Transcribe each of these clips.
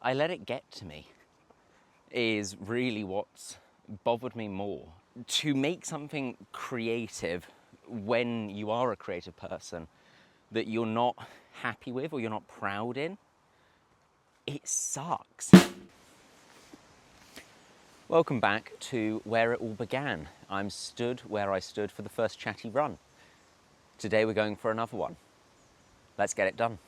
I let it get to me is really what's bothered me more. To make something creative when you are a creative person that you're not happy with or you're not proud in, it sucks. Welcome back to where it all began. I'm stood where I stood for the first chatty run. Today we're going for another one. Let's get it done.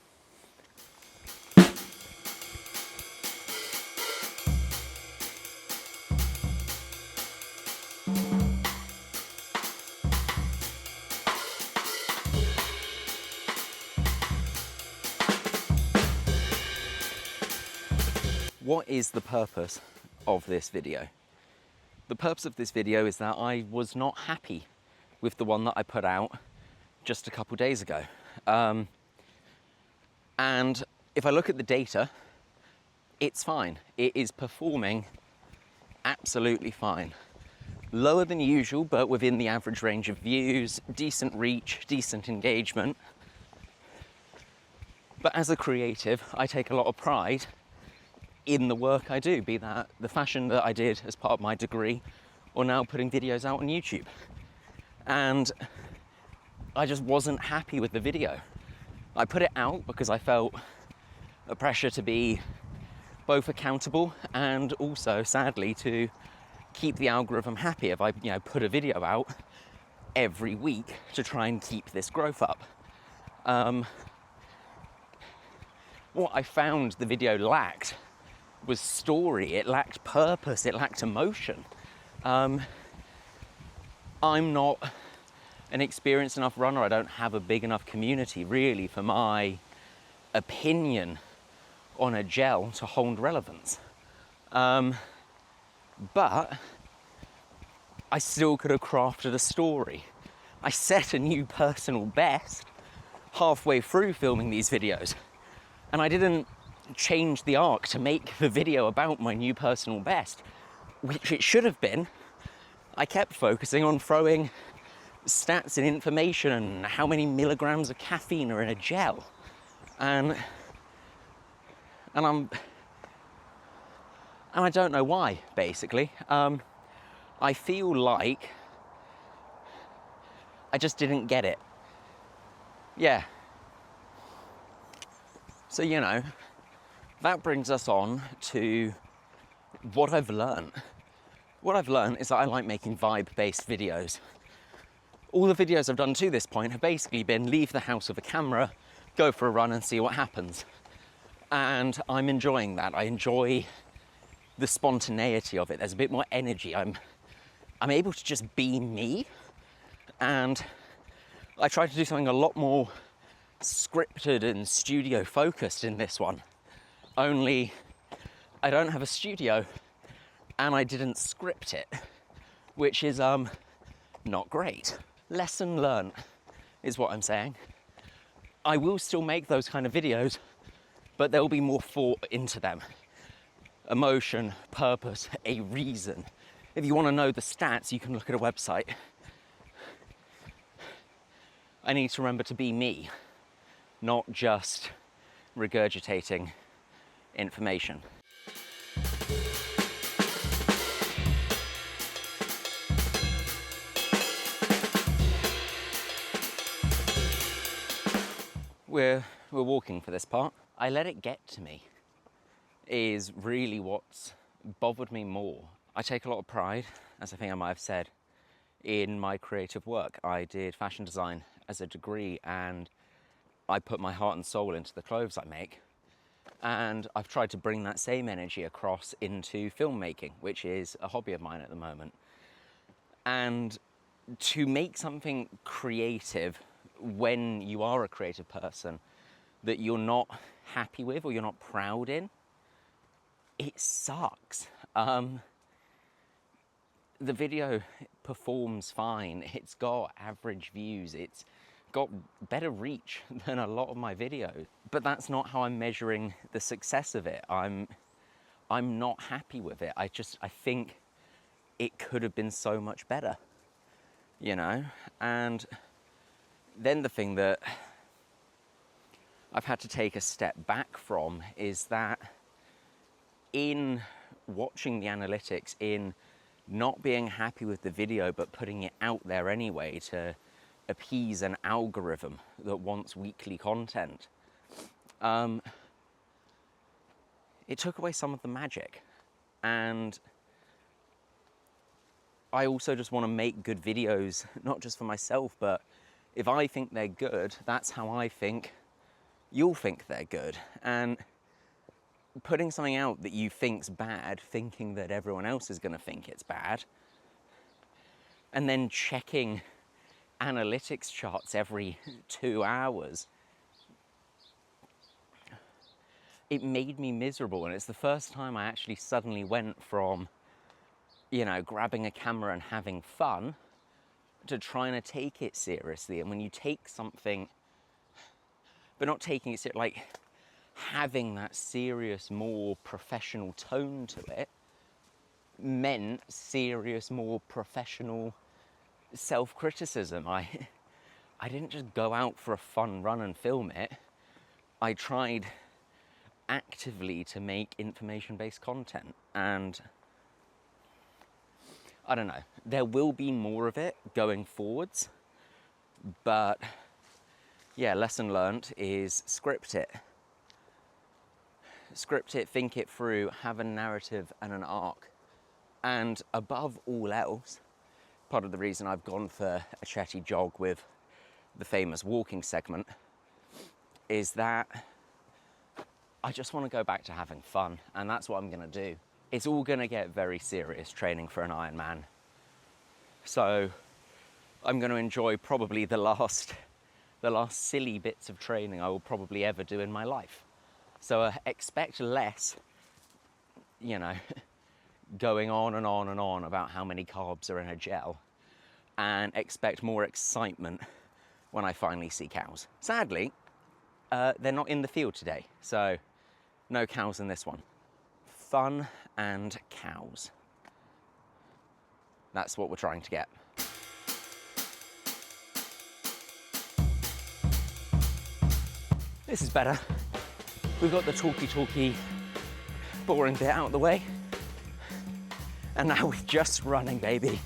What is the purpose of this video? The purpose of this video is that I was not happy with the one that I put out just a couple days ago. And if I look at the data, it's fine. It is performing absolutely fine. Lower than usual, but within the average range of views, decent reach, decent engagement. But as a creative, I take a lot of pride in the work I do, be that the fashion that I did as part of my degree or now putting videos out on YouTube. And I just wasn't happy with the video. I put it out because I felt a pressure to be both accountable and also, sadly, to keep the algorithm happy if I put a video out every week to try and keep this growth up. What I found the video lacked was story, it lacked purpose, it lacked emotion. I'm not an experienced enough runner, I don't have a big enough community really for my opinion on a gel to hold relevance. But I still could have crafted a story. I set a new personal best halfway through filming these videos, and I didn't change the arc to make the video about my new personal best, which it should have been. I kept focusing on throwing stats and information and how many milligrams of caffeine are in a gel, and I don't know why, basically. I feel like I just didn't get it. Yeah. So, that brings us on to what I've learned. What I've learned is that I like making vibe-based videos. All the videos I've done to this point have basically been leave the house with a camera, go for a run and see what happens. And I'm enjoying that. I enjoy the spontaneity of it. There's a bit more energy. I'm able to just be me. And I try to do something a lot more scripted and studio focused in this one. Only I don't have a studio and I didn't script it, which is not great. Lesson learned is what I'm saying. I will still make those kind of videos, but there will be more thought into them. Emotion, purpose, a reason. If you want to know the stats, you can look at a website. I need to remember to be me, not just regurgitating information. We're walking for this part. I let it get to me is really what's bothered me more. I take a lot of pride, as I think I might have said, in my creative work. I did fashion design as a degree and I put my heart and soul into the clothes I make. And I've tried to bring that same energy across into filmmaking, which is a hobby of mine at the moment. And to make something creative when you are a creative person that you're not happy with or you're not proud in, it sucks. The video performs fine. It's got average views. It's got better reach than a lot of my videos, but that's not how I'm measuring the success of it. I'm not happy with it. I think it could have been so much better, and then the thing that I've had to take a step back from is that in watching the analytics, in not being happy with the video but putting it out there anyway to appease an algorithm that wants weekly content, it took away some of the magic. And I also just want to make good videos, not just for myself, but if I think they're good, that's how I think you'll think they're good. And putting something out that you think's bad, thinking that everyone else is going to think it's bad, and then checking analytics charts every 2 hours, it made me miserable. And it's the first time I actually suddenly went from, you know, grabbing a camera and having fun to trying to take it seriously. And when you take something, but not taking it seriously, like having that serious, more professional tone to it, meant serious, more professional self-criticism. I didn't just go out for a fun run and film it. I tried actively to make information-based content, and I don't know, there will be more of it going forwards, but yeah, lesson learned is script it. Script it, think it through, have a narrative and an arc. And above all else, part of the reason I've gone for a chatty jog with the famous walking segment is that I just want to go back to having fun, and that's what I'm going to do. It's all going to get very serious training for an Ironman. So I'm going to enjoy probably the last silly bits of training I will probably ever do in my life. So expect less, you know, going on and on and on about how many carbs are in a gel, and expect more excitement when I finally see cows. Sadly, they're not in the field today, so no cows in this one. Fun and cows. That's what we're trying to get. This is better. We've got the talky, boring bit out of the way. And now we're just running, baby.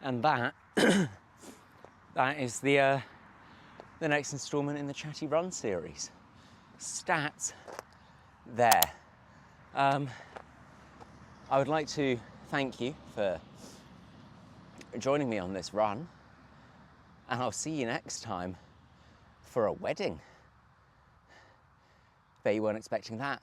And that is the next installment in the Chatty Run series. Stats there. I would like to thank you for joining me on this run, and I'll see you next time for a wedding. Bet you weren't expecting that.